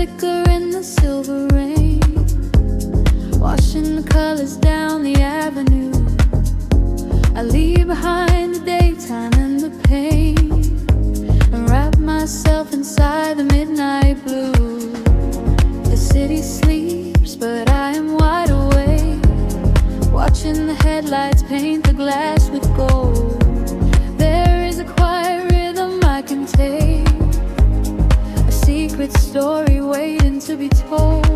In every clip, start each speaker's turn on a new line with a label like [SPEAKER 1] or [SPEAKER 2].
[SPEAKER 1] flicker in the silver rain, washing the colors down the avenue. I leave behind the daytime and the pain, and wrap myself inside the midnight blue. The city sleeps, but I am wide awake, watching the headlights paint the glass with gold. There is a quiet rhythm I can take, a secret story waiting to be told.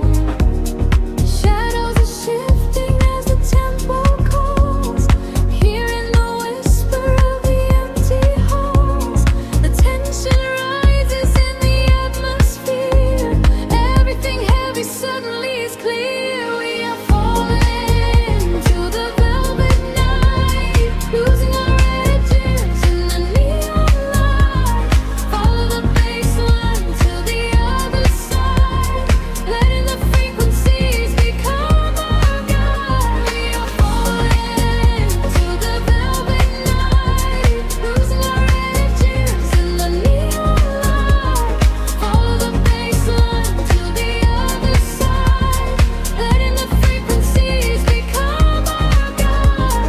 [SPEAKER 1] Shadows are shifting as the tempo calls, hearing the whisper of the empty halls. The tension rises in the atmosphere, everything heavy suddenly is clear. We are falling to the velvet night, losing our edges in the neon light. Follow the bass line to the other side, letting the frequencies become our guide. We are falling to the velvet night, losing our edges in the neon light. Follow the bass line to the other side, letting the frequencies become our guide.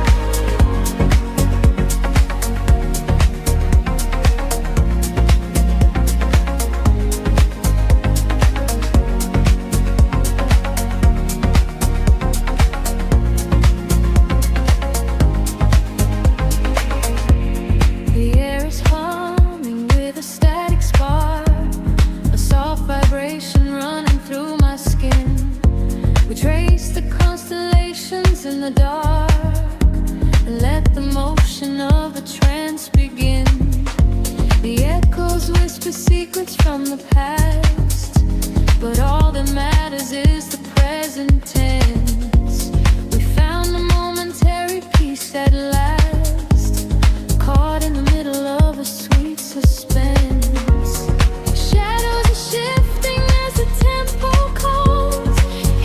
[SPEAKER 1] The air is humming with a static spark, a soft vibration running through my skin. We trace the constellations in the dark, and let the motion of the trance begin. The echoes whisper secrets from the past, but all that matters is the present tense. We found a momentary peace at last, caught in the middle of a sweet suspense. Shadows are shifting as the tempo calls,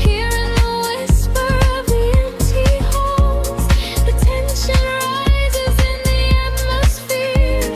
[SPEAKER 1] hearing the whisper of the empty halls. The tension rises in the atmosphere,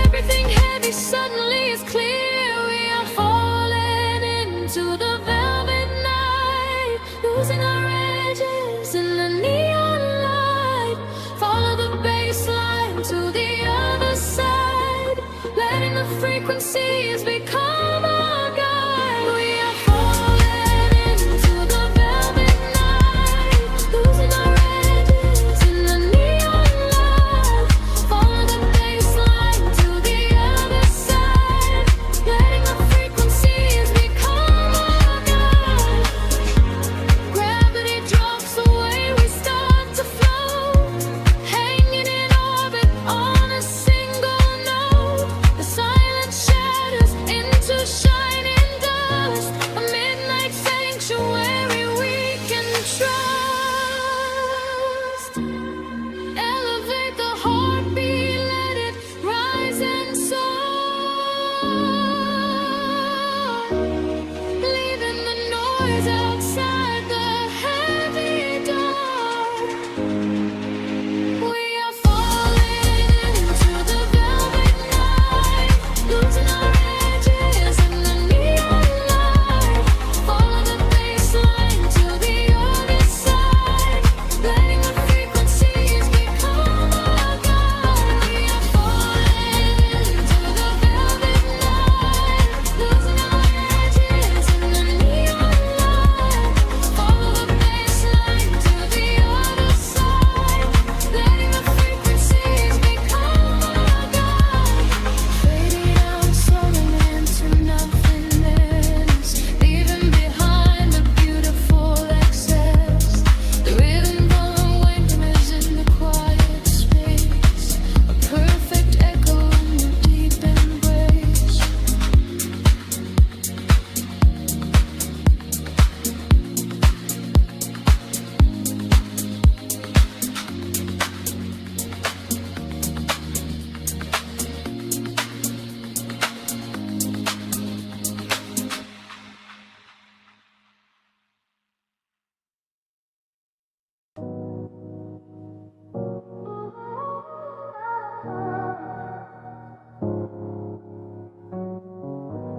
[SPEAKER 1] everything heavy suddenly is clear. We are falling into the velvet night, losing our edges in the neon light. Follow the bass line to the other side, letting the frequencies become our guide. We are falling into the velvet night, losing our edges in the neon light. Follow the bass line to the other side, letting the frequencies become our guide. Gravity drops away, we start to float, hanging in orbit on a single note. The silence shatters into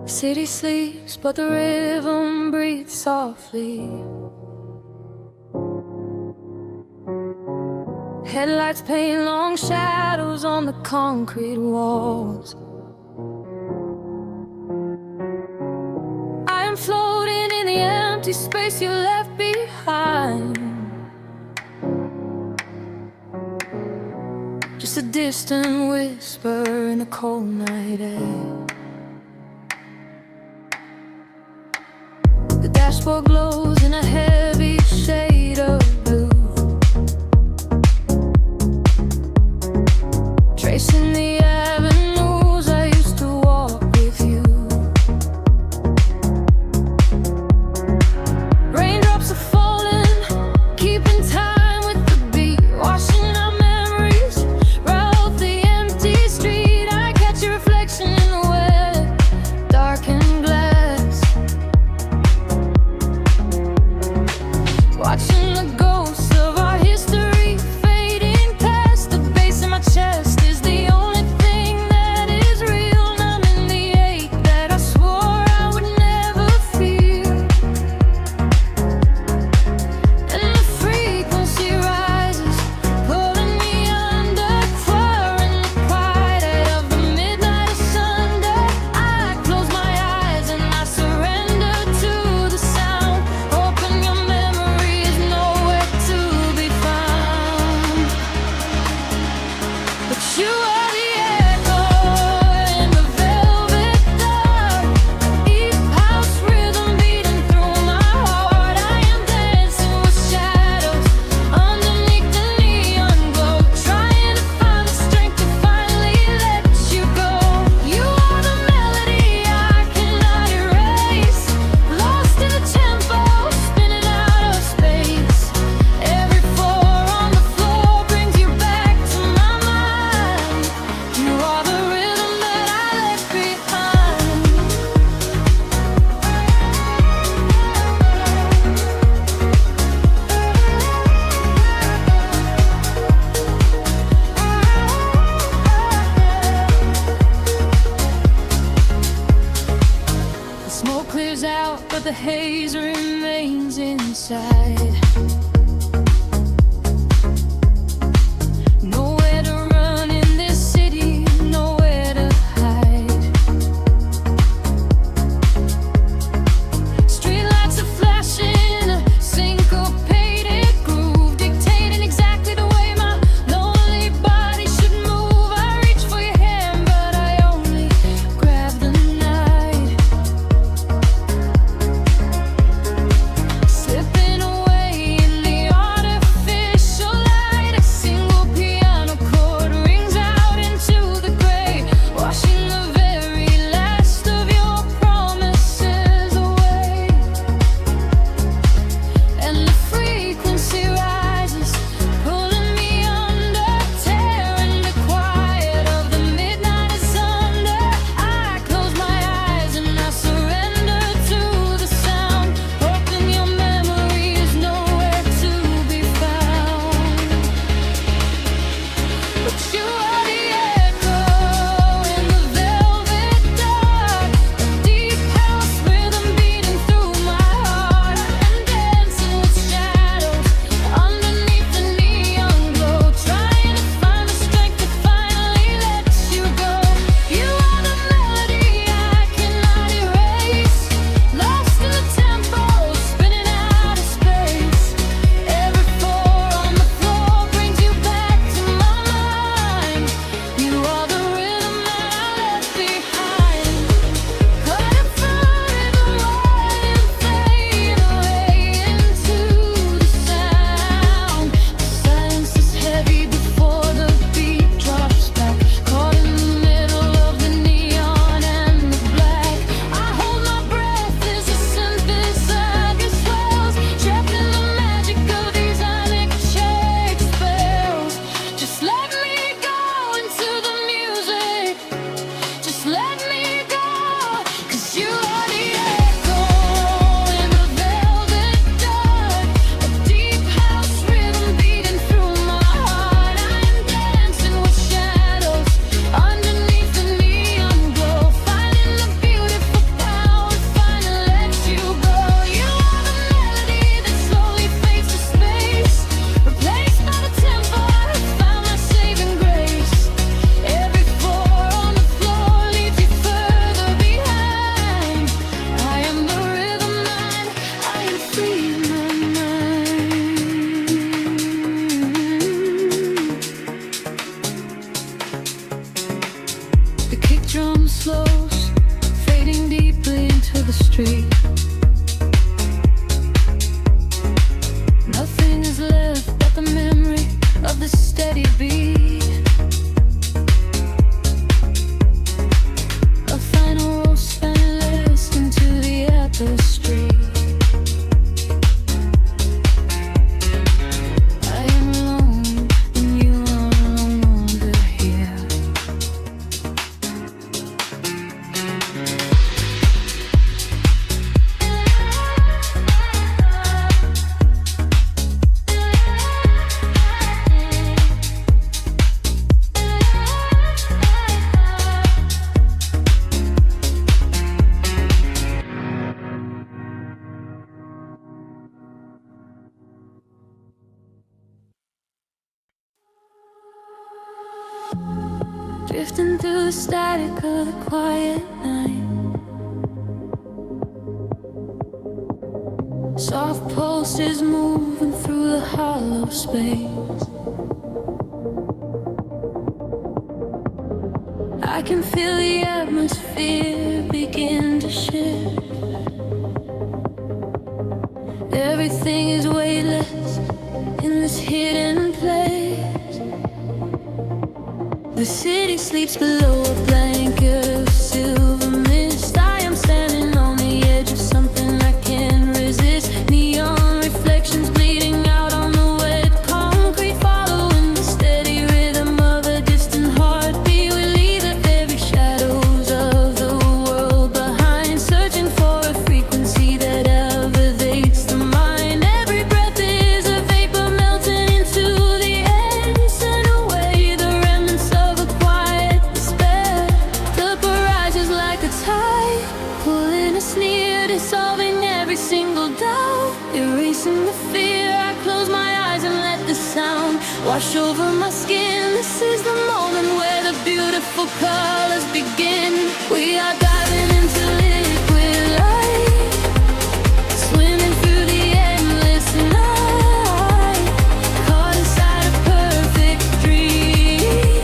[SPEAKER 1] City sleeps, but the rhythm breathes softly. Headlights paint long shadows on the concrete walls. I am floating in the empty space you left behind. Just a distant whisper in the cold night air. The dashboard glows in a heavy shade of blue, tracing the avenues I used to walk with you. Raindrops are falling, keeping time with the beat, washing our memories right off the empty street. I catch your reflection in the wet, darkened glass, watching the ghosts of our history fading past. The bass in my chest is the only thing that is real, numbing the ache that I swore I would never feel. And the frequency rises, pulling me under, fire in the quiet of the midnight asunder. I close my eyes and I surrender to the sound, hoping your memory is nowhere to be found. But you are the echo in the velvet dark, East House rhythm beating through my heart. I am dancing with shadows underneath the neon glow, trying to find the strength to finally let you go. You are the melody I cannot erase, lost in the tempo, spinning out of space. Every floor on the floor brings you back to my mind. You are the rhythm that I left behind. The smoke clears out, but the haze remains inside. Nowhere to run in this city, nowhere to hide. Streetlights are flashing, a syncopated groove, dictating exactly the way my lonely body should move. I reach for your hand, but I only grab the night, slipping away in the The kick drum slows, fading deeply into the street. Nothing is left but the memory of the steady beat. A final roll spineless into the tapestry. I am alone and you are no longer here. Drifting through the static of the quiet night. Soft pulses moving through the hollow space. I can feel the atmosphere begin to shift. Everything is weightless in this hidden place. The city sleeps below a blanket of silver mist. I am standing on the edge of something I can't resist. Neon reflections bleeding out on the wet concrete, following the steady rhythm of a distant heartbeat. We leave the very shadows of the world behind, searching for a frequency that elevates the mind. Every breath is a vapor melting into the air, send away the remnants of a quiet despair. The barrage is like a tide, pulling us near, dissolving every single doubt, erasing the fear. I close my eyes and let the sound wash over my skin. This is the moment where the beautiful colors begin. We are diving into liquid light, swimming through the endless night, caught inside a perfect dream,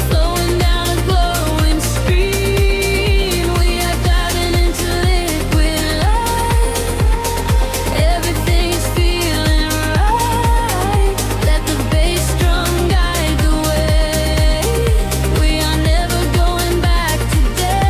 [SPEAKER 1] flowing down a glowing stream. We are diving into liquid light, everything is feeling right. Let the bass drum guide the way. We are never going back today.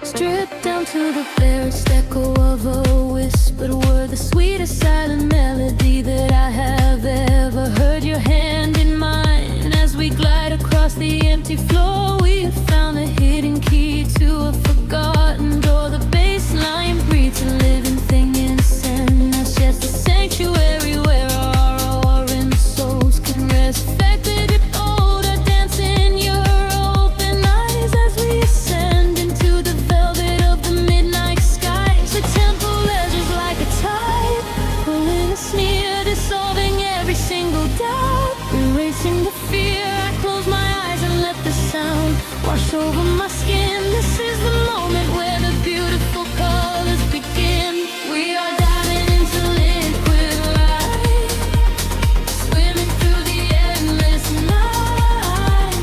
[SPEAKER 1] Stripped down to the barest echo of a whispered word, the sweetest silent melody that I have ever heard. Your hand in mine as we glide across the empty floor. We have found the hidden key to a forgotten door. The bass line breathes a living thing inside us. Yes, the sanctuary where our roaring souls can rest. Affected odor dance in your open eyes as we ascend into the velvet of the midnight skies. The temple ledges like a tide, pulling us near, dissolving every single doubt, erasing the fear. I close my eyes and let the sound wash over my skin. This is the moment where the beautiful colors begin. We are diving into liquid light, swimming through the endless night,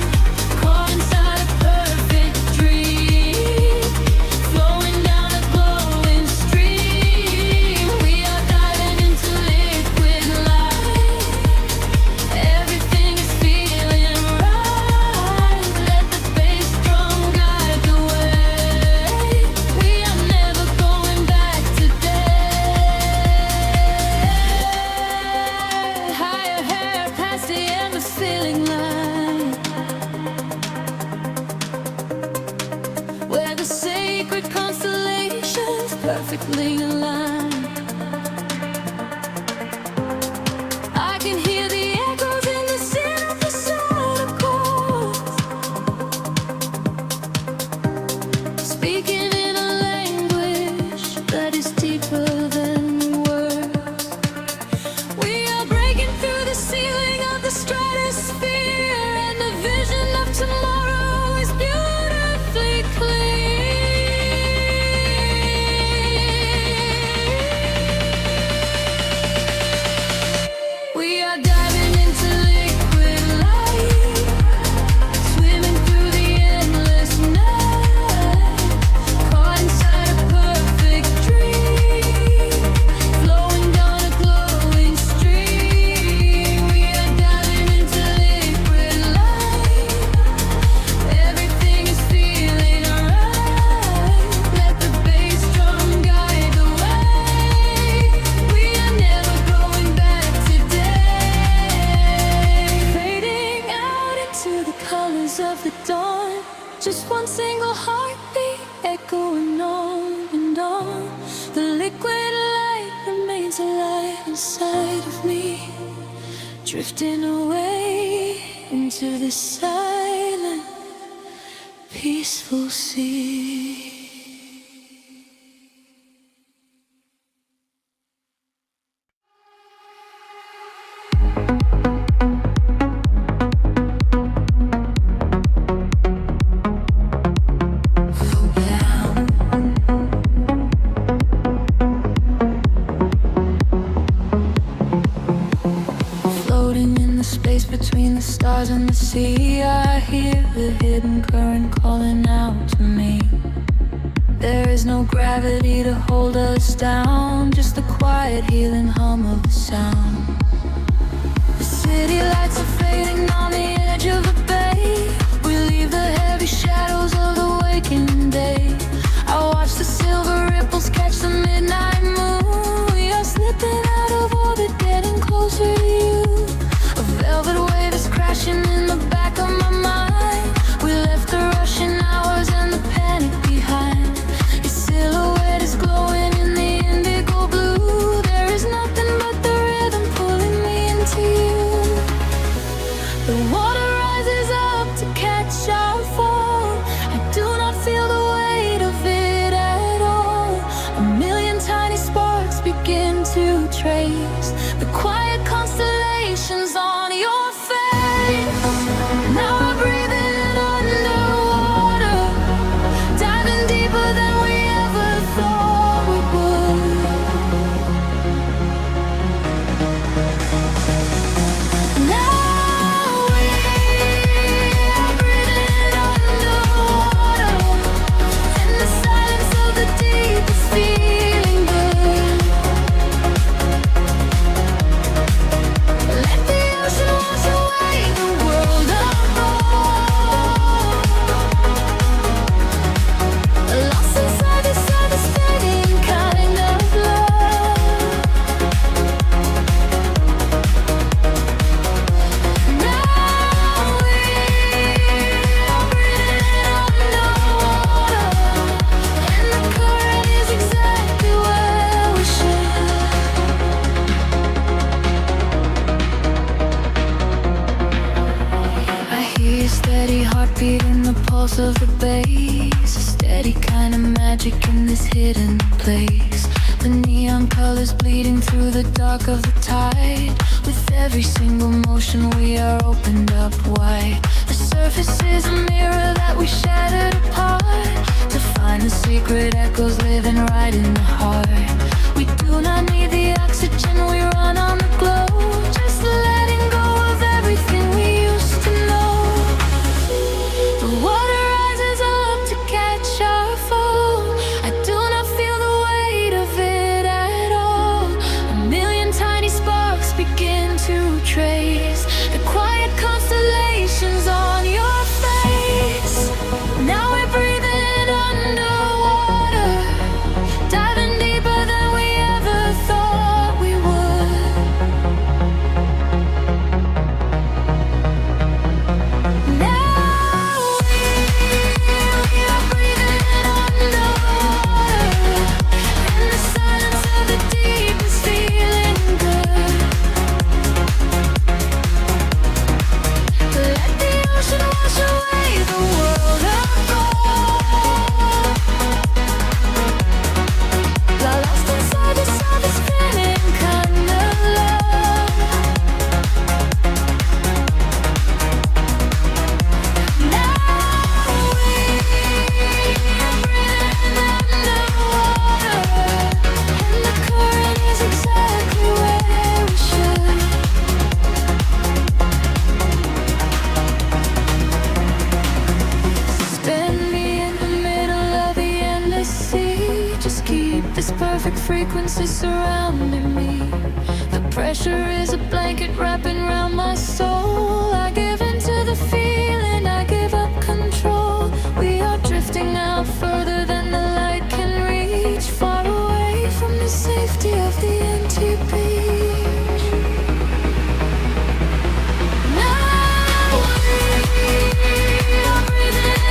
[SPEAKER 1] caught inside a perfect dream, flowing down a glowing stream. We are diving into liquid light, everything is feeling right. Let the bass drum guide the way. We are never going back today. Higher hair past the endless feeling line, where the sacred constellations perfectly aligned. I can hear the echoes in the synthesizer chords, speaking in a language that is deeper than words. We are breaking through the ceiling of the stratosphere, and the vision of tomorrow is beautiful. one, just one single heartbeat echoing on and on. The liquid light remains alive inside of me, drifting away into the silent, peaceful sea. Between the stars and the sea, I hear the hidden current calling out to me. There is no gravity to hold us down, just the quiet healing hum of the sound. The city lights are fading on the edge of the bay. We leave the heavy shadows of the waking day. I watch the silver ripples catch the midnight moon. We are slipping out of orbit, getting closer to you. A velvet wave is crashing in the back of my mind. We left the rushing hours and the panic behind. Your silhouette is glowing in the indigo blue. There is nothing but the rhythm pulling me into you. The water rises up to catch our fall. I do not feel the weight of it at all. A million tiny sparks begin to trace the quiet constellations on your face. Now I'm breathing underwater, diving deeper than we ever thought we would. Now we are breathing underwater, in the silence of the deep is feeling good. Let the ocean wash away the world apart. Lost inside this devastating kind of love. Now we are breathing underwater, and the current is exactly where we should. I hear your steady heartbeat in the pulse of the bass. A steady kind of magic in this hidden place. The neon colors bleeding through the dark of the tide. With every single motion we are opened up wide. The surface is a mirror that we shattered apart, to find the secret echoes living right in the heart. We do not need the oxygen, we run on the glow, just letting go of everything we used to know. The water rises up to catch our fall. I do not feel the weight of it at all. A million tiny sparks begin to trace the quiet constellations on your face. Now we're breathing underwater, diving deeper than we ever thought we would. Now we are breathing underwater, and the silence of the deep is feeling good. Let the ocean wash away the world apart. Lost inside this spinning kind of love. Now we are breathing underwater, and the current is exactly where we should. Spin me in the middle of the endless sea. Just keep this perfect frequency surrounding me. The pressure is a blanket wrapping around my soul. I give into the feeling, I give up control. We are drifting out further than the light can reach, far away from the safety of the empty beach. Now we are breathing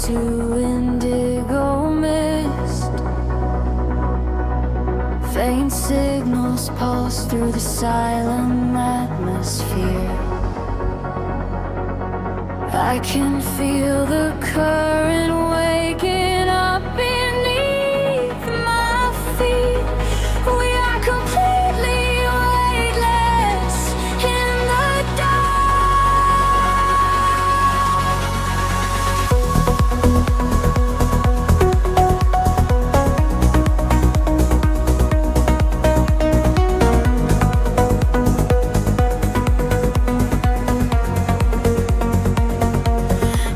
[SPEAKER 1] to indigo mist. Faint signals pulse through the silent atmosphere. I can feel the current waking up beneath my feet. We are completely weightless in the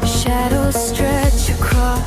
[SPEAKER 1] shadows stretch across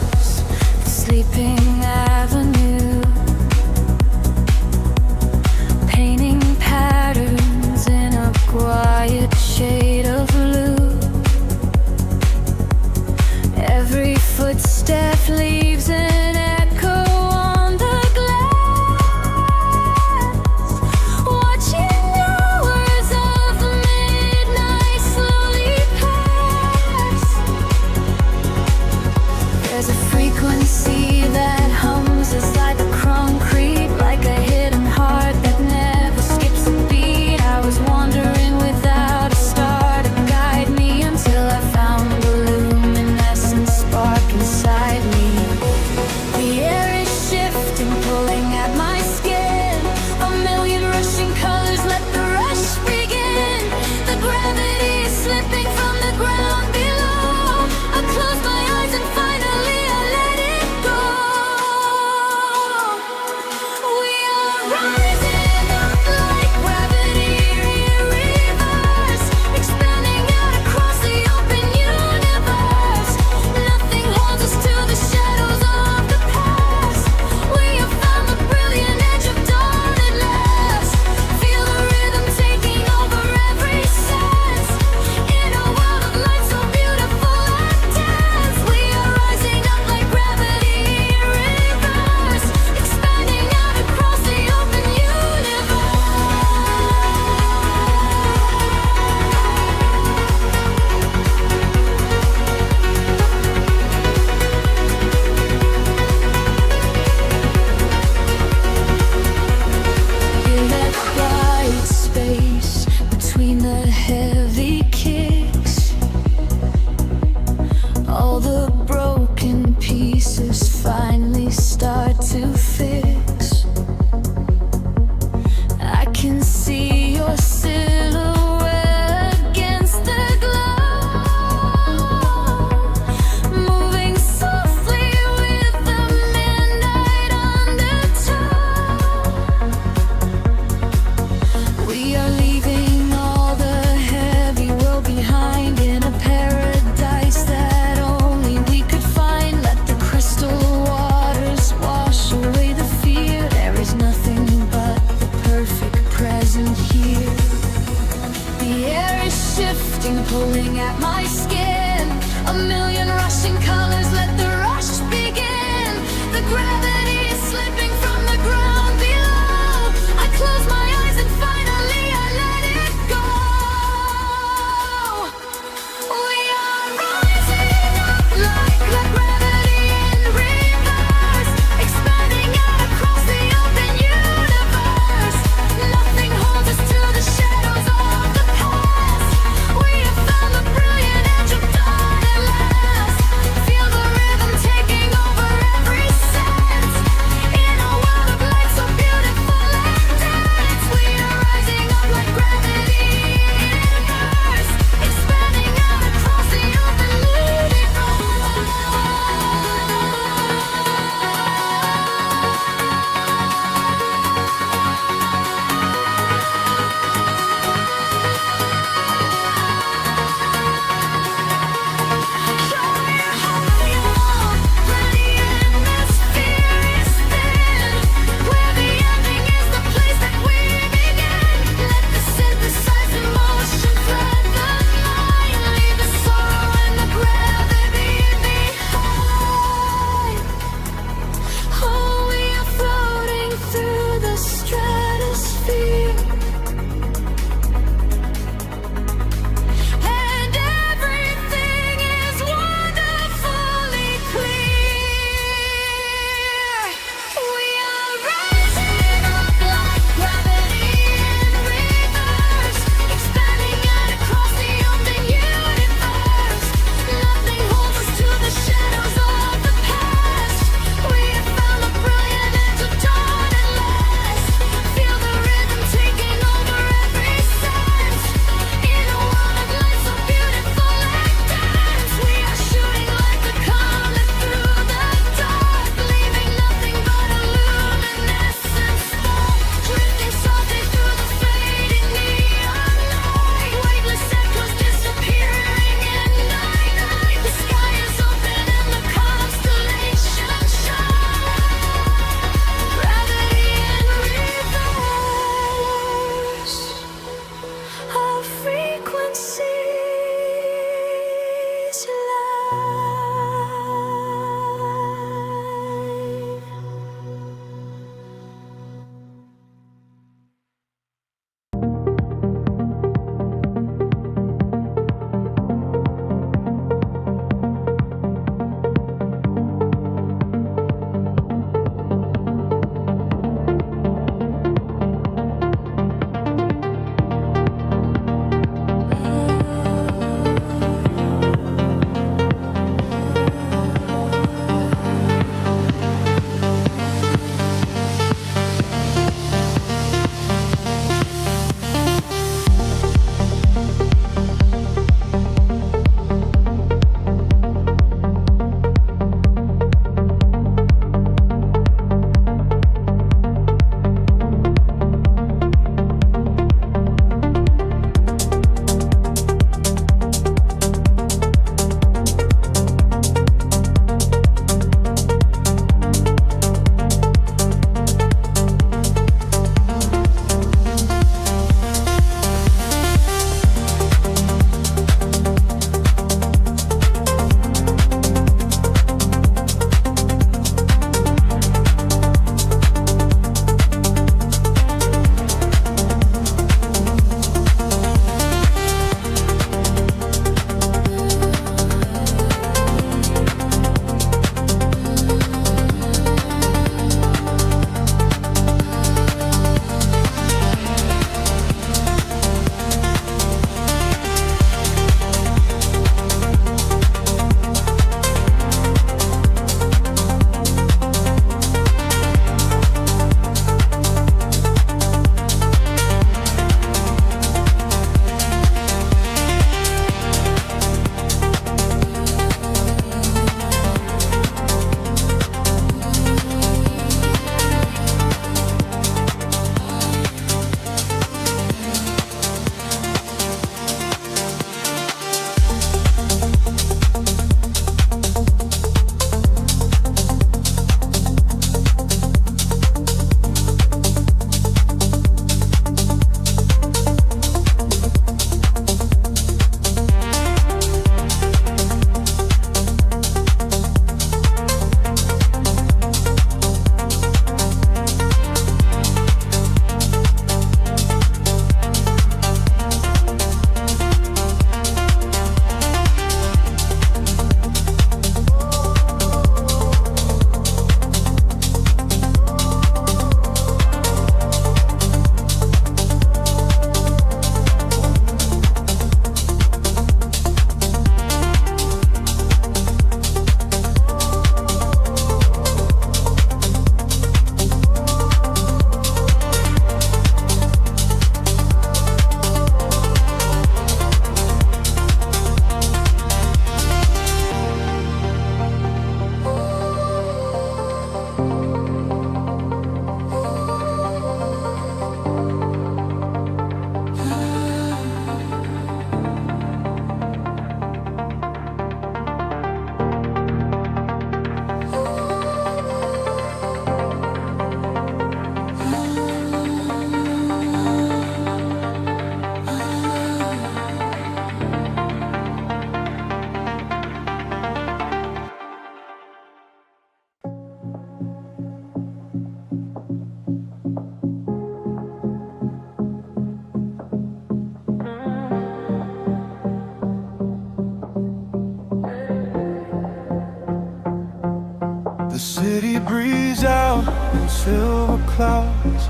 [SPEAKER 2] silver clouds.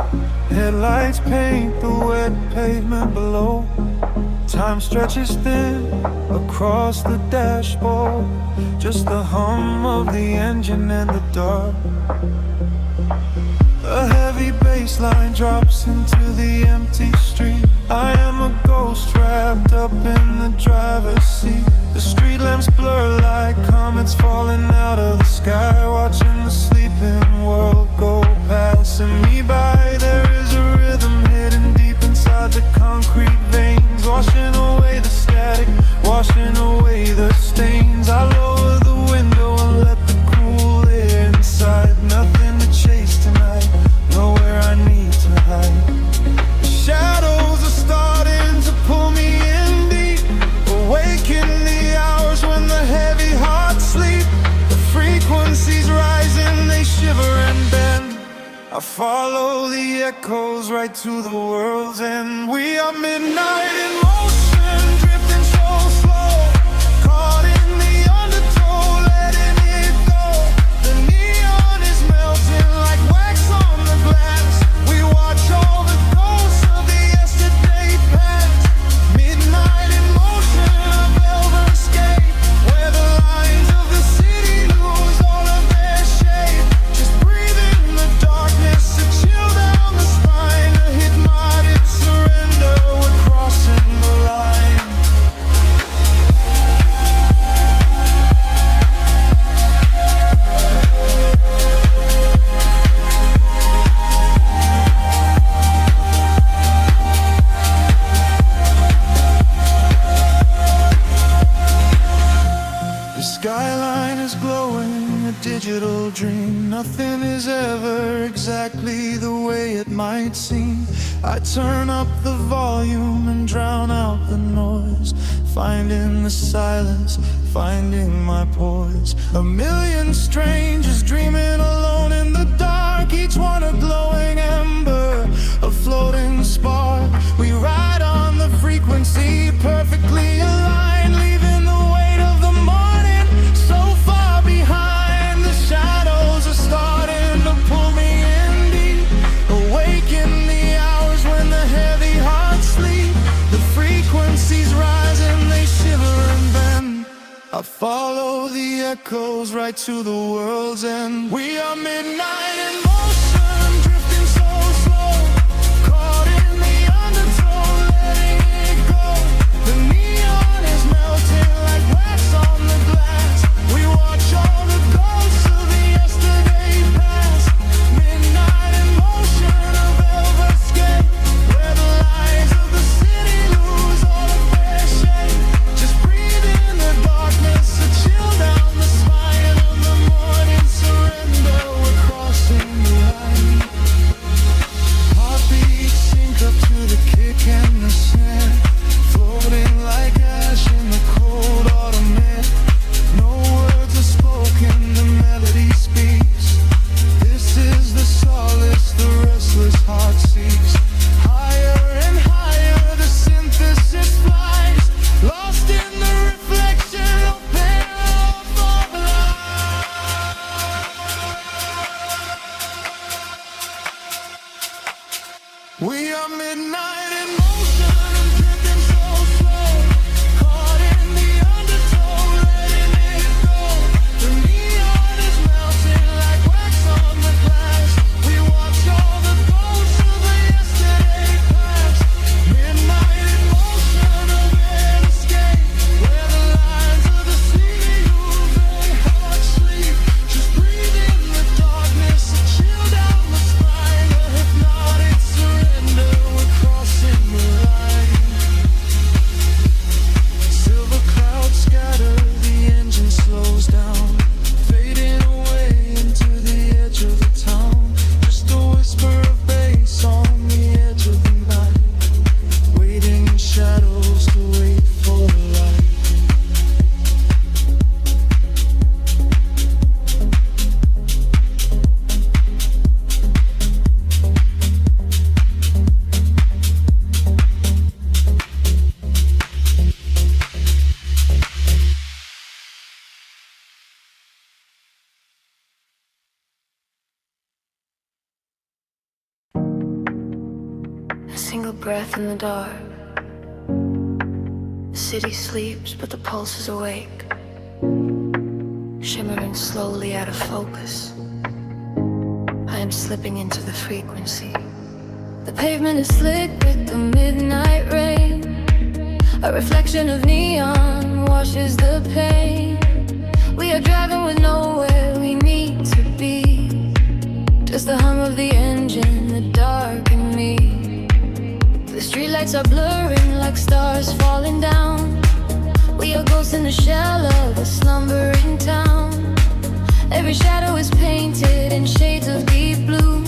[SPEAKER 2] Headlights paint the wet pavement below. Time stretches thin across the dashboard. Just the hum of the engine and the dark. A heavy bass line drops into the empty street. I am a ghost wrapped up in the driver's seat. The street lamps blur like comets falling out of the sky, watching the sleeping world go passing me by. There is a rhythm hidden deep inside the concrete veins, washing away the static, washing away the stains. I lower the window and let the cool air inside. Nothing to chase tonight, nowhere I need to hide. The shadows are starting to pull me in deep, awaken the hours when the heavy hearts sleep. The frequencies rising, they shiver and bend. I follow the echoes right to the world's end. We are midnight in motion, drifting so slow, caught in the undertow, letting it go. The neon is melting like wax on the glass. We watch all the ghosts of the yesterday past. Midnight in motion, a velvet escape, where the lines of the city lose all of their shape. Just breathe in the darkness, a chill down the spine, a hypnotic surrender. We're crossing the line. The skyline is glowing, a digital dream. Nothing is ever exactly the way it might seem. I turn up the volume and drown out the noise, finding the silence, finding my poise. A million strangers dreaming alone in the dark, each one a glowing ember, a floating spark. We ride on the frequency, perfectly aligned, leaving the weight of the morning so far behind. The shadows are starting to pull me in deep, awaken the hours when the heavy hearts sleep. The frequencies rise and they shiver and bend. I follow the echoes right to the world's end. We are midnight in motion, drifting so slow, caught in the undertow, letting it go. The neon is melting like wax on the glass. We watch all the ghosts of the yesterday past. Midnight in motion, a velvet escape, where the lights of the city lose all of their shape. Just breathe in the darkness, a chill down the spine of the morning surrender. We're crossing the line. Heartbeats sync up to the kick and the snare, floating like ash in the cold autumn air. No words are spoken, the melody speaks. This is the solace the restless heart seeks. Higher and higher the synthesis flies, lost in the reflection of panorama light. We are midnight in motion, drifting so slow, caught in the undertow, letting it go. The neon is melting like wax on the glass. We watch all the ghosts of the yesterday past. Midnight in motion, a red escape, where the lines of the city lose their heart sleep. Just breathe in the darkness, a chill down the spine, a hypnotic surrender. We're crossing the
[SPEAKER 1] a single breath in the dark. The city sleeps, but the pulse is awake, shimmering slowly out of focus. I am slipping into the frequency. The pavement is slick with the midnight rain. A reflection of neon washes the pain. We are driving with nowhere we need to be. Just the hum of the engine, the dark and me. The streetlights are blurring like stars falling down. We are ghosts in the shell of a slumbering town. Every shadow is painted in shades of deep blue,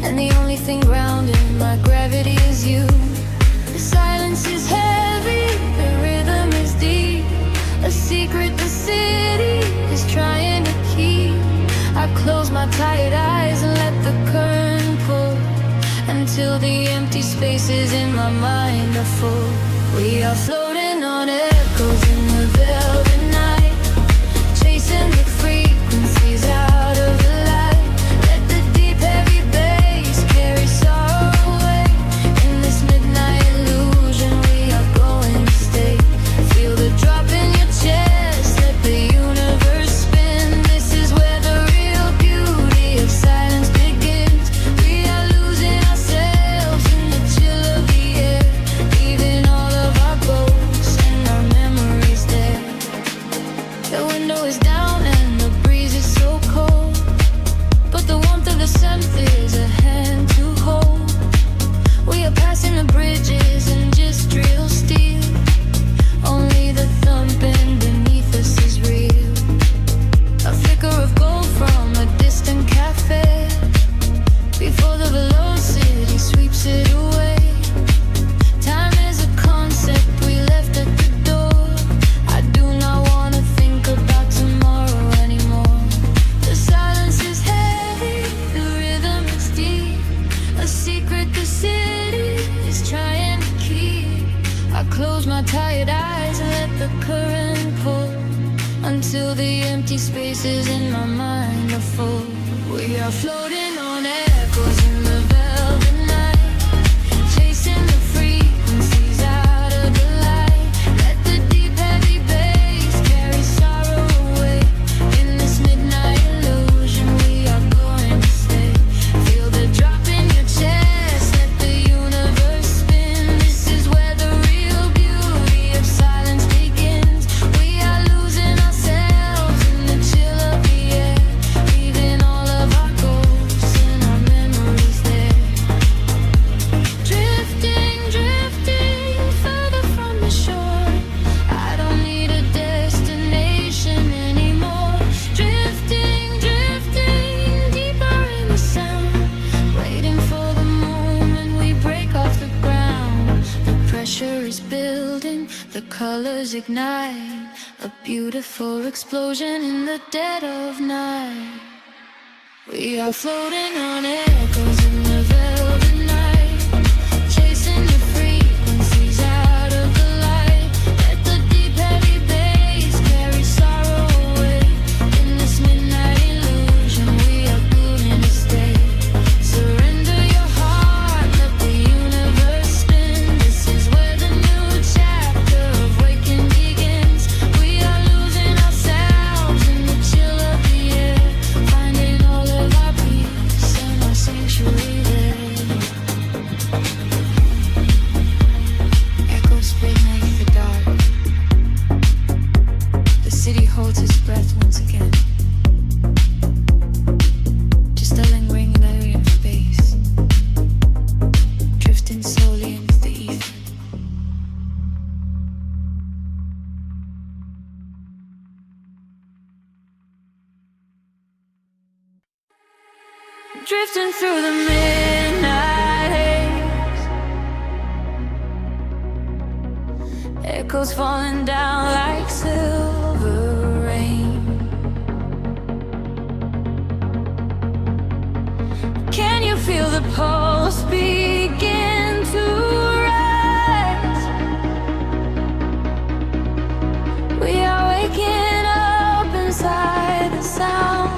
[SPEAKER 1] and the only thing grounding my gravity is you. The silence is heavy, the rhythm is deep, a secret the city is trying to keep. I close my tired eyes and let the current pull, until the empty spaces in my mind are full. We are floating on echoes in the velvet night, chasing the frequencies out of the light. Let the deep heavy bass carry sorrow away. In this midnight illusion we are going to stay. Feel the drop in your chest, let the universe spin. This is where the real beauty of silence begins. We are losing ourselves in the chill of the air, leaving all of our ghosts and our memories there. The window is down and the breeze is so cold, but the warmth of the scent is a hand to hold. We are passing the bridges and just real steel. Only the thumping beneath us is real. A flicker of gold from a distant cafe, before the velocity sweeps it away. Time is a concept we left at the door. I do not want to think about tomorrow anymore. The silence is heavy, the rhythm is deep, a secret the city is trying to keep. I close my tired eyes and let the current pull, until the empty spaces in my mind are full. We are floating on echoes in the velvet night, chasing the frequencies out of the light. Let the deep heavy bass carry sorrow away. In this midnight illusion we are going to stay. Feel the drop in your chest, let the universe spin. This is where the real beauty of silence begins. We are losing ourselves in the chill of the air, leaving all of our ghosts and our memories there. Drifting, drifting further from the shore. I don't need a destination anymore. Drifting, drifting deeper in the sound, waiting for the moment we break off the ground. The pressure is building, the colors ignite, a beautiful explosion in the dead of night. We are floating on echoes in the velvet night, chasing the frequencies out of the light. Let the deep heavy bass carry sorrow away. In this midnight illusion we are going to stay. Surrender your heart, let the universe spin. This is where the new chapter of waking begins. We are losing ourselves in the chill of the air, finding all of our peace and our sanctuary there. Echoes beneath the dark. The city holds its breath once again. Just a lingering layer of space, drifting slowly into the ether. Drifting through the midnight haze, echoes falling down like silver rain. Can you feel the pulse begin to rise? We are waking up inside the sound.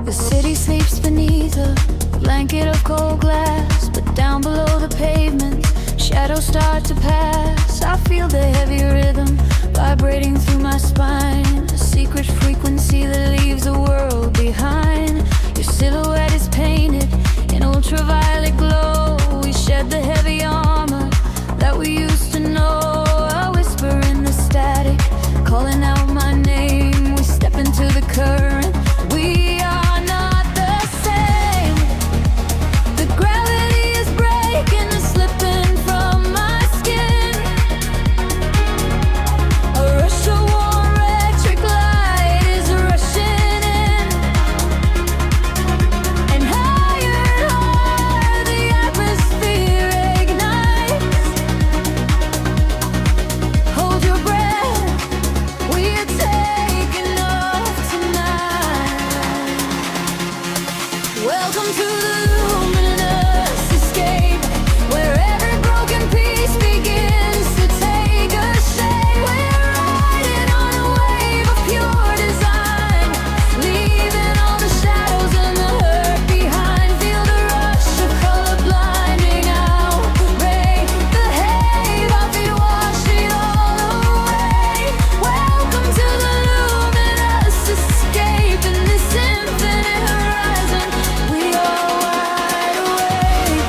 [SPEAKER 1] The city sleeps beneath a blanket of cold glass, but down below the pavement, shadows start to pass. I feel the heavy rhythm vibrating through my spine, a secret frequency that leaves the world behind. Your silhouette is painted in ultraviolet glow. We shed the heavy armor that we used to know. A whisper in the static, calling out my name. We step into the current. We are not the same. The gravity is breaking and slipping from my skin. A rush of warm electric light is rushing in, and higher the atmosphere ignites. Hold your breath, we are taking off tonight. Welcome to the luminous escape, where every broken piece begins to take a shape. We're riding on a wave of pure design, leaving all the shadows and the hurt behind. Feel the rush of color blinding out the ray, the haze, our feet wash it all away. Welcome to the luminous escape, in this infinite horizon we are wide awake.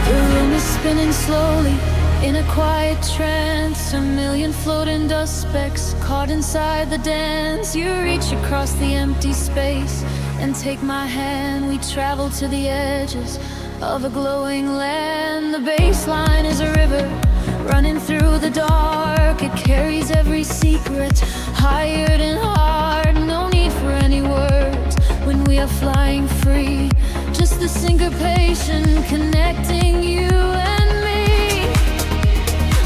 [SPEAKER 1] The room is spinning slowly in a quiet trance. A million floating dust specks caught inside the dance. You reach across the empty space and take my hand. We travel to the edges of a glowing land. The baseline is a river running through the dark. It carries every secret, hired and hard. No need for any words when we are flying free. Just the syncopation connecting you and me.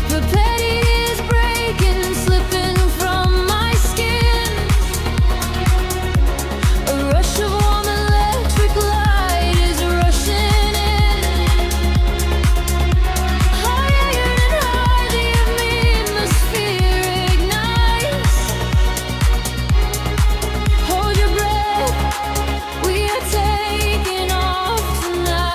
[SPEAKER 1] Perpetuity is breaking and slipping from my skin. A rush of warm electric light is rushing in. Higher and higher the atmosphere ignites. Hold your breath, we are taking off tonight.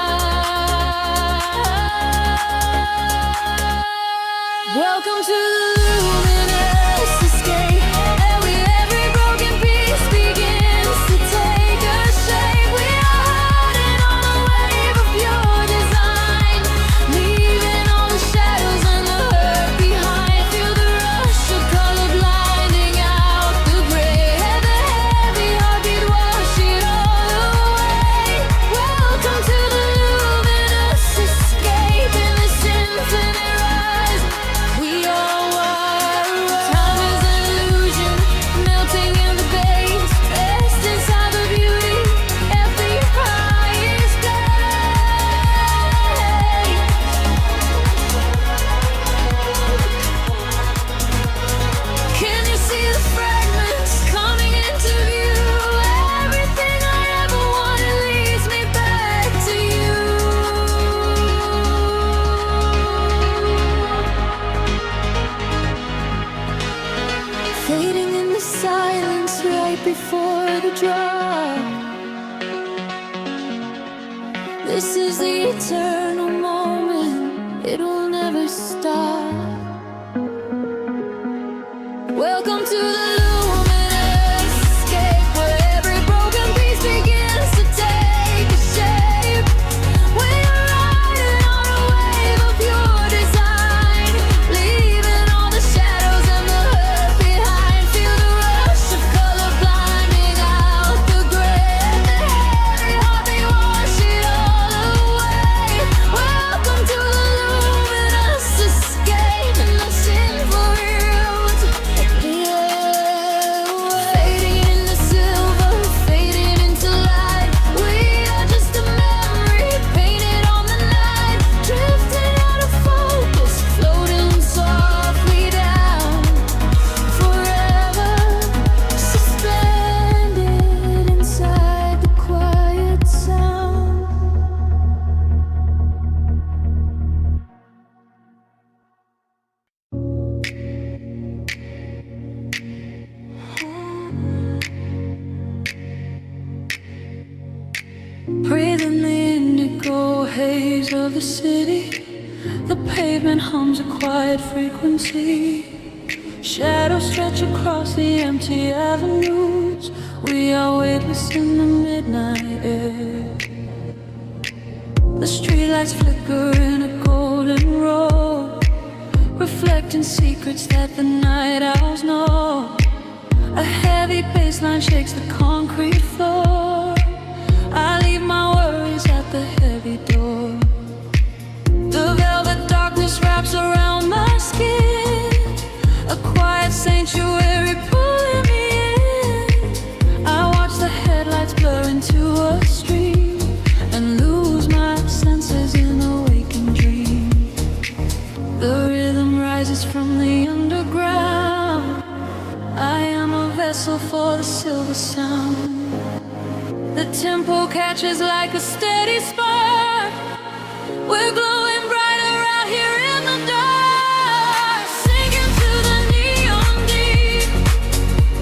[SPEAKER 1] Welcome to the luminous escape, and every broken piece begins to take a shape. We are riding on a wave of pure design, leaving all the shadows and the hurt behind. Feel the rush of color blinding out the gray, and the heavy heartbeat wash it all away. Welcome to the luminous escape, in this infinite rise we are wide awake. Time is an illusion, melting in the veins, rest inside the beauty at the highest place. Can you see the fragments coming into view? Everything I ever wanted leads me back to you. Fading in the silence right before the drop. This is the eternal moment, it will never stop. Welcome to the luminous escape, where every broken piece begins to take a shape. We are riding on a wave of pure design, leaving all the shadows and the hurt behind. Feel the rush of color blinding out the gray, and the heavy heartbeat wash it all away. Welcome to the luminous escape. Breathing the indigo haze of the city. The pavement hums a quiet frequency. Shadows stretch across the empty avenues. We are weightless in the midnight air. The streetlights flicker in a golden row, reflecting secrets that the night owls know. A heavy bassline shakes the concrete floor. I leave my worries at the heavy door. The velvet darkness wraps around my skin, a quiet sanctuary pulling me in. I watch the headlights blur into a stream and lose my senses in a waking dream. The rhythm rises from the underground. I am a vessel for the silver sound. The tempo catches like a steady spark. We're glowing brighter out here in the dark, sinking to the neon deep,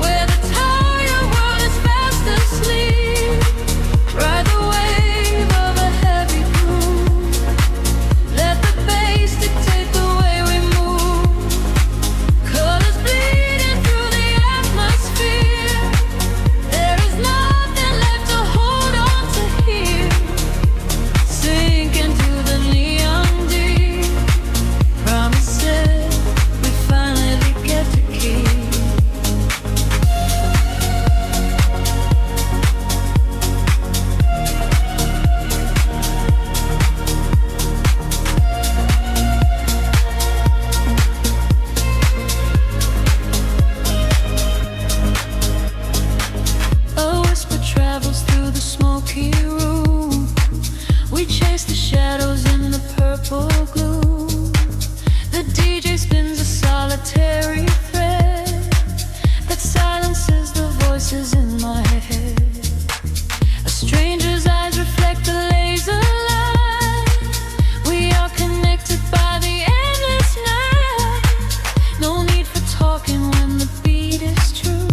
[SPEAKER 1] where the tired world is fast asleep. Ride the wave of a heavy groove. Let the bass dictate the way we move. Colors bleeding through the atmosphere. There is nothing left to hold on to here. Sinking to the neon deep. Promises we finally get to keep. A whisper travels through the smoky room. We chase the shadows in the purple gloom. The DJ spins a solitary thread that silences the voices in my head. A stranger's eyes reflect the laser light. We are connected by the endless night. No need for talking when the beat is true.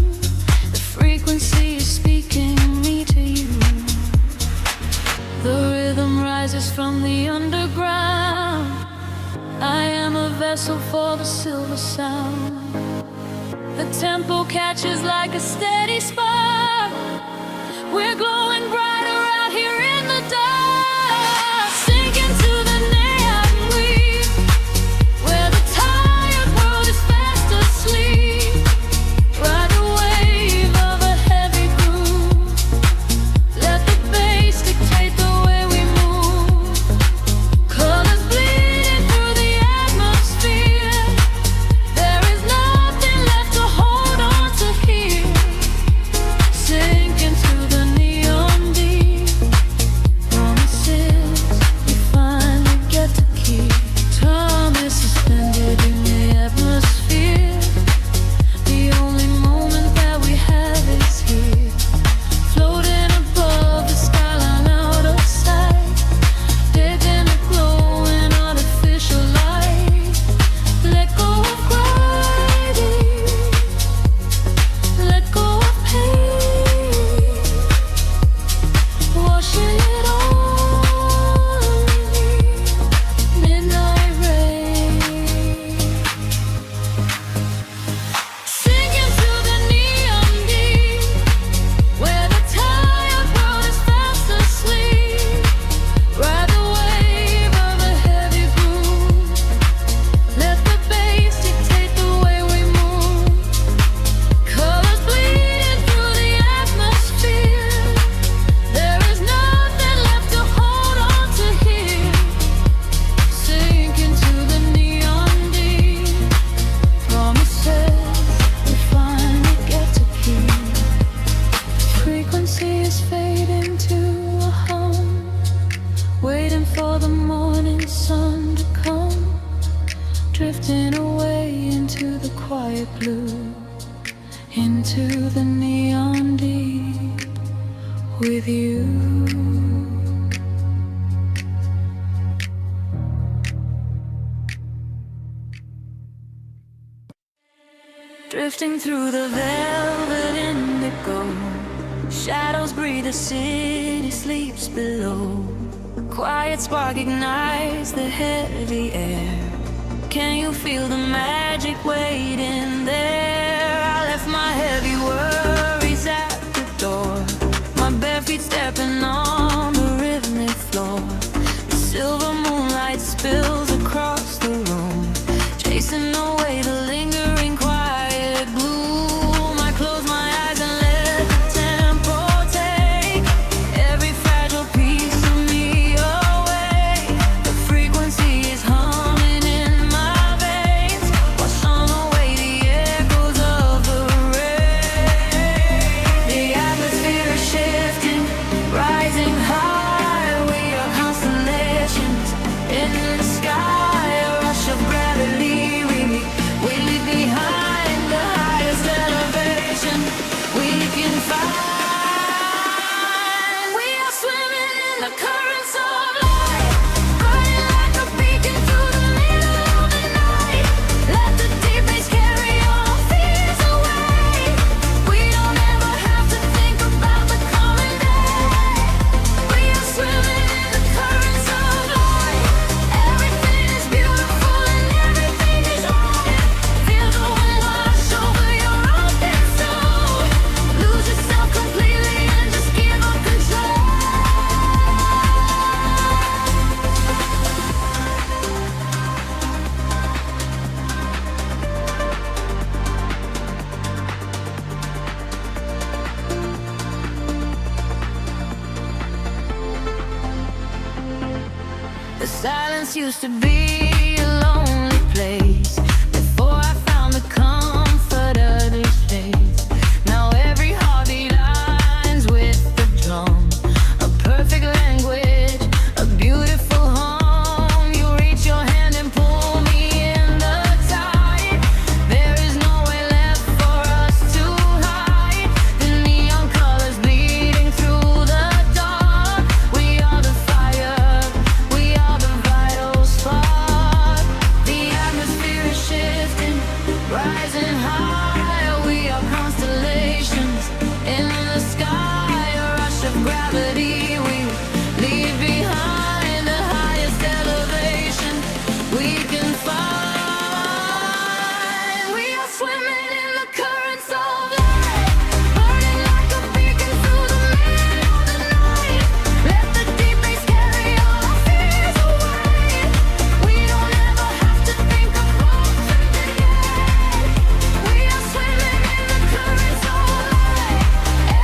[SPEAKER 1] The frequency is speaking me to you. The rhythm rises from the underground. I am a vessel for the silver sound. The tempo catches like a steady spark. We're glowing brighter out here in the dark, sinking to the neon weave, where the tired world is fast asleep. Ride the wave of a heavy groove. Let the bass dictate the way we move. Colors bleeding through the atmosphere. There is nothing left to hold on to here. Sinking to the neon deep. Promises we finally get to keep. Time is suspended in the atmosphere. The only moment that we have is here. Floating above the skyline out of sight. Dead in a glowing artificial light. Let go of gravity. Let go of pain. Washing it all away. Midnight rain. Sinking to the neon deep, where the tired world is fast asleep. Ride the wave of a heavy groove. Let the bass dictate the way we move. Colors bleeding through the atmosphere. There is nothing left to hold on to here. Sinking to the neon deep. Promises we finally get to keep. Frequency is fading to a hum, waiting for the morning sun to come. Drifting away into the quiet blue, into the neon deep with you. Drifting through the velvet indigo, Shadows breathe, the city sleeps below. A quiet spark ignites the heavy air. Can you feel the magic waiting there? I left my heavy worries at the door, my bare feet stepping on the rhythmic floor. The silver moonlight spills across the room, chasing away the lingering quiet gloom. I close my eyes and let the tempo take every fragile piece of me away. The frequency is humming in my veins, washing away the echoes of the rain. The atmosphere is shifting, rising high. We are constellations in the sky, a rush of gravity. We leave behind the highest elevation we can find. We are swimming in the currents of light, burning like a beacon through the middle of the night. Let the deep bass carry our fears away. We don't ever have to think about the coming day. We are swimming in the currents of light. Everything is beautiful and everything is right. Feel the wind wash over your open soul. Lose yourself completely and just give up control. The silence used to be a lonely place before I found the comfort of this place. Now every heartbeat aligns with the drum, a perfect language, a beautiful home. You reach your hand and pull me in the tide. There is nowhere left for us to hide. The neon colors bleeding through the dark. We are the fire, we are the vital spark. The atmosphere is shifting, rising high. We are constellations in the sky, a rush of gravity. We leave behind the highest elevation we can find. We are swimming in the currents of light, burning like a beacon through the middle of the night. Let the deep bass carry our fears away. We don't ever have to think about today. We are swimming in the currents of light.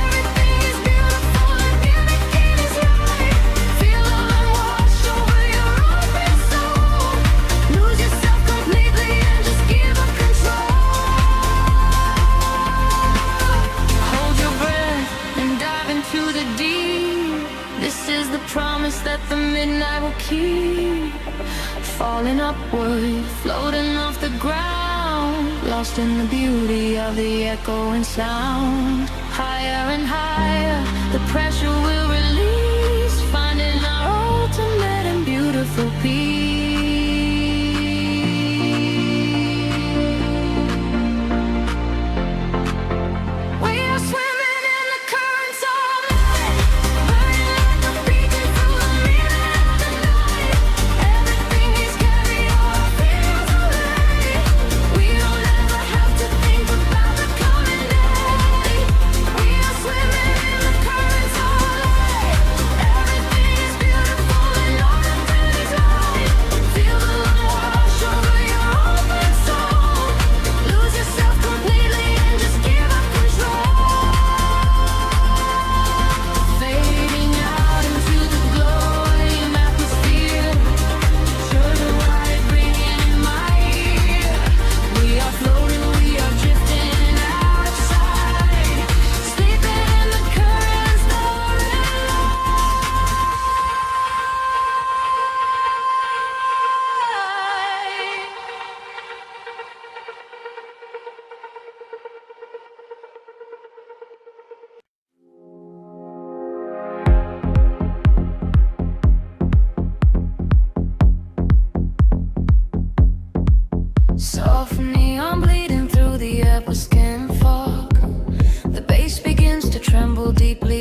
[SPEAKER 1] Everything is beautiful and everything is right. Feel the wind wash over your open soul. Lose yourself completely and just give up control. Hold your breath and dive into the deep. This is the promise that the midnight will keep. Falling upward, floating off the ground, lost in the beauty of the echoing sound. Higher and higher, the pressure will release, finding our ultimate and beautiful peace. We are swimming in the currents of light, burning like a beacon through the middle of the night. Everything is carried our fears away. We don't ever have to think about the coming day. We are swimming in the currents of light. Everything is beautiful and all that is right. Feel the wind wash over your open soul. Lose yourself completely and just give up control. Fading out into the glowing atmosphere. Turn the light ringing in my ear. We are floating, we are drifting out of sight, sleeping in the currents that are in soft neon bleeding through the upper skin fog. The bass begins to tremble deeply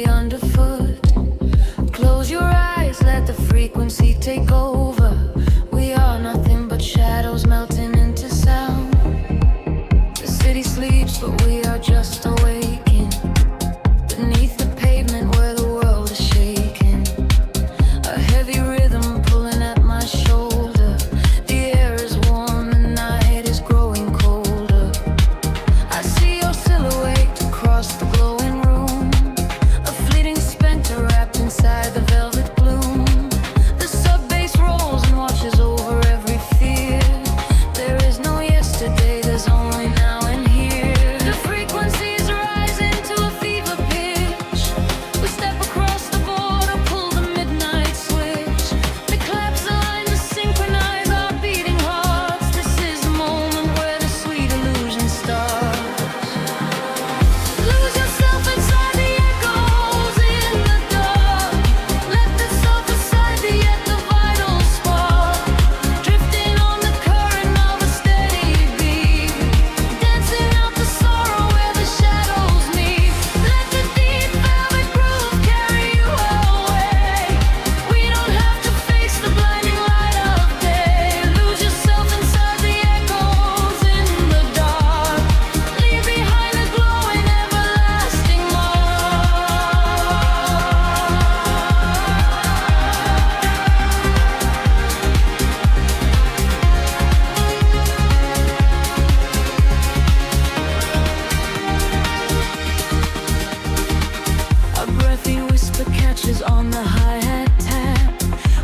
[SPEAKER 1] on the hi-hat tap.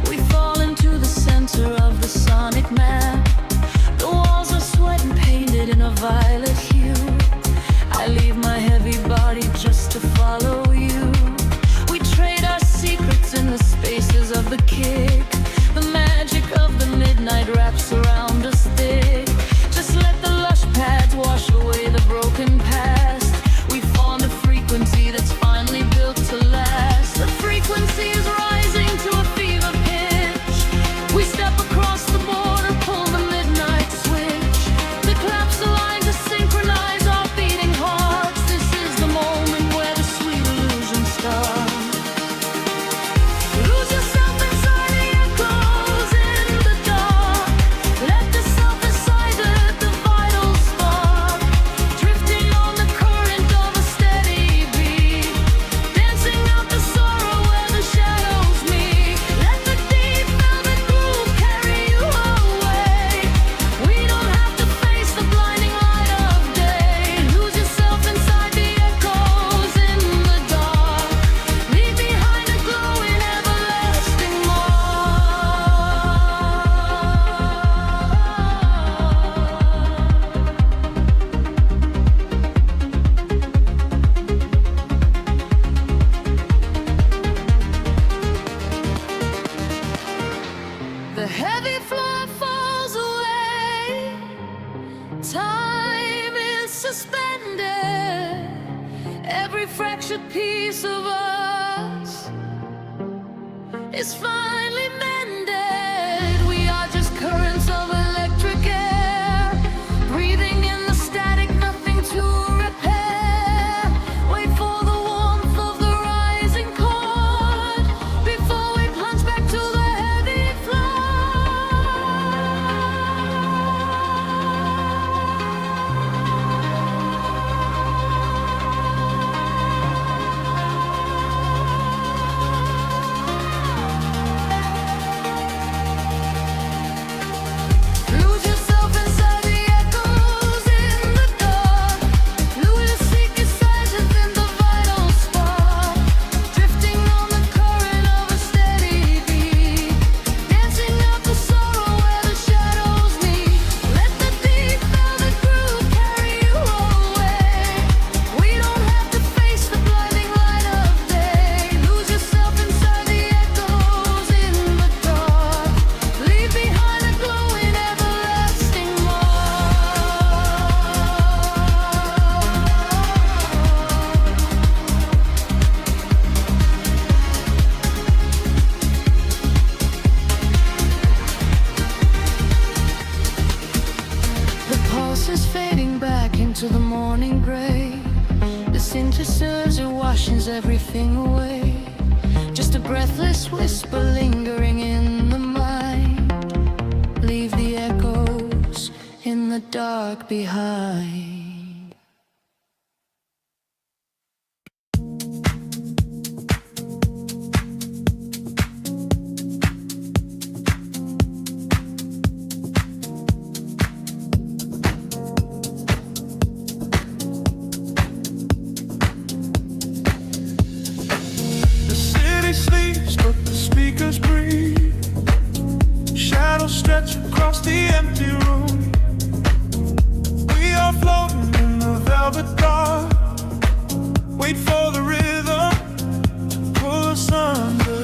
[SPEAKER 1] We fall into the center of the sonic map. The walls are sweat and painted in a violet hue. I leave my heavy body just to follow you. We trade our secrets in the spaces of the kick. The magic of the midnight wraps around us thick. Just let the lush pads wash away the broken past. We form a frequency that's finally built to last. The frequency is rising to a fever pitch. We step across the border, pull the midnight switch. The claps align to synchronize our beating hearts. This is the moment where the sweet illusion starts. Lose yourself inside the echoes in the dark. Let the self inside the vital spark. Drifting on the current of a steady beat. Dancing out the sorrow where the shadows meet. Let the deep velvet groove carry you away. We don't have to face the blinding light of day. Lose yourself inside the echoes in the dark. Leave behind a glowing everlasting mark. The heavy floor falls away. Time is suspended. Every fractured piece of us is finally mended. We are just currents of electric air, breathing in the static, nothing to repair. Wait for the warmth of the rising chord before we plunge back to the heavy floor. Lose yourself inside the echoes in the dark. Lose your secret silence in the vital spark. Drifting on the current of a steady beat. Dancing out the sorrow where the shadows meet. Let the deep velvet groove carry you away. We don't have to face the blinding light of day. Lose yourself inside the echoes in the dark. Leave behind a glowing everlasting mark. The pulse is fading back into the morning gray. The synthesizer washes everything away. Just a breathless whisper lingering in the mind. Leave the echoes in the dark behind.
[SPEAKER 2] The city sleeps, but the speakers breathe. Shadows stretch across the empty room. We are floating in the velvet dark. Wait for the rhythm to pull us under.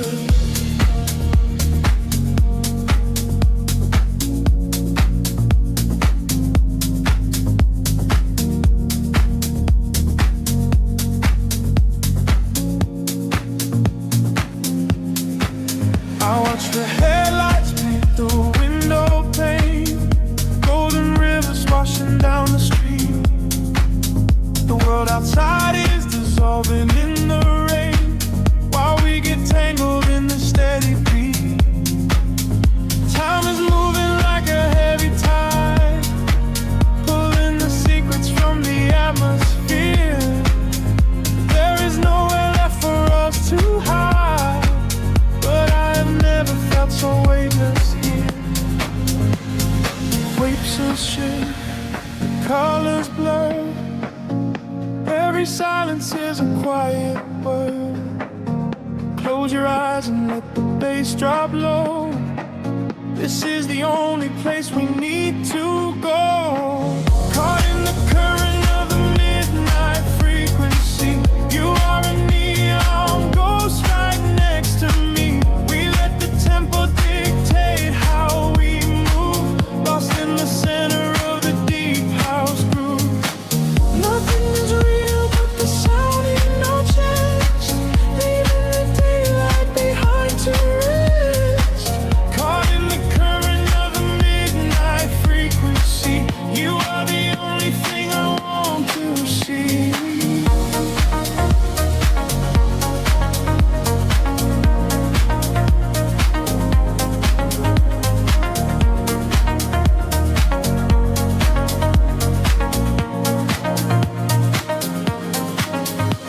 [SPEAKER 2] I watch the headlights paint the window pane. Golden rivers washing down the street. The world outside is dissolving in the rain, while we get tangled in the steady beat. Time is moving like a heavy tide, pulling the secrets from the atmosphere. There is nowhere left for us to hide, but I have never felt so weightless here. Waves of shade, colors blur. Every silence is a quiet eyes and let the bass drop low. This is the only place we need to go. Caught in the current of the midnight frequency. You are a neon ghost right next to me. We let the tempo dictate how we move, lost in the center of the deep house groove. Nothing is real but the sound in our chest, leaving the daylight behind to rest. Caught in the current of the midnight frequency. You are the only thing I want to see.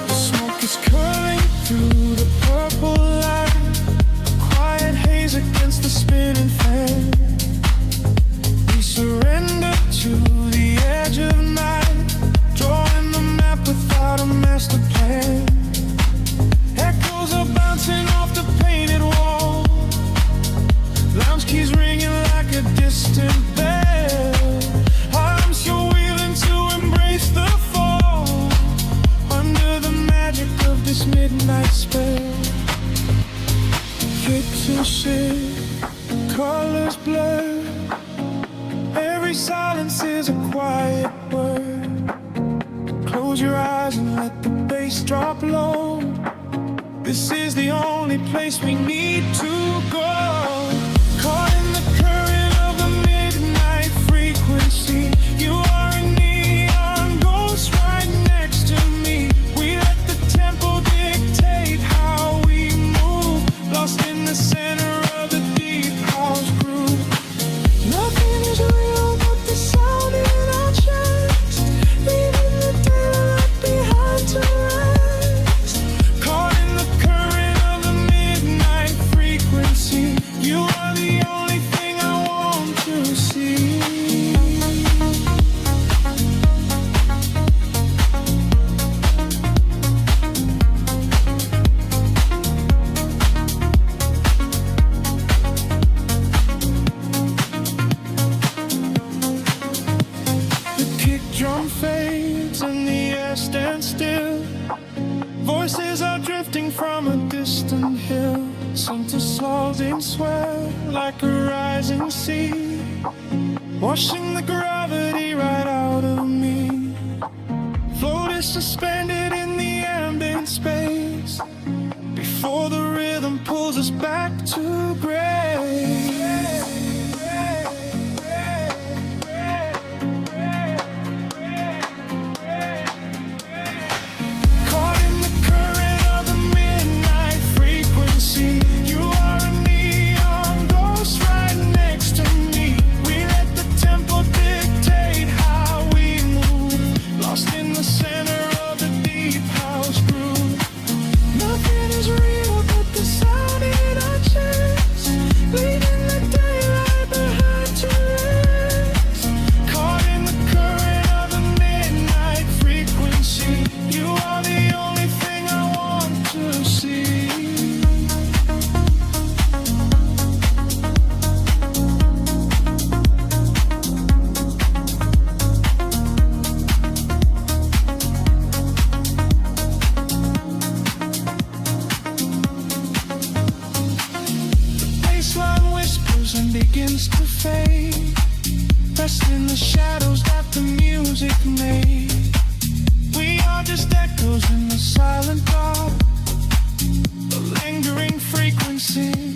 [SPEAKER 2] The smoke is curling through the purple light, a quiet haze against the spinning fan. We surrender to the edge of night, drawing the map without a master plan. Echoes are bouncing off the painted wall, lounge keys ringing like a distant bell. Arms you're wheeling to embrace the fall, under the magic of this midnight spell. Pictures shift, colors blur, every silence is a quiet word. Close your eyes and let the bass drop low. This is the only place we need to go. Caught in the current of the midnight frequency. You are a neon ghost right next to me. We let the tempo dictate how we move, lost in the center of the deep house groove. Nothing is real but the sound in our chest, leaving the daylight behind to rest. Caught in the current of the midnight frequency. You are the only thing I want to see. The kick drum fades and the air stands still. Voices are drifting from a distant hill. Center swells in swell like a rising sea, washing the gravity right out of me. Float is suspended in the ambient space, before the rhythm pulls us back to grace. Caught in the current of the midnight frequency. You are a neon ghost right next to me. We let the tempo dictate how we move, lost in the center of the deep house groove. Nothing is real but the sound in our chest, leaving the daylight behind to rest. Caught in the current of the midnight frequency. You are the only thing I want to see. Baseline whispers and begins to fade, rest in the shadows that the music made. We are just echoes in the silent dark, a lingering frequency.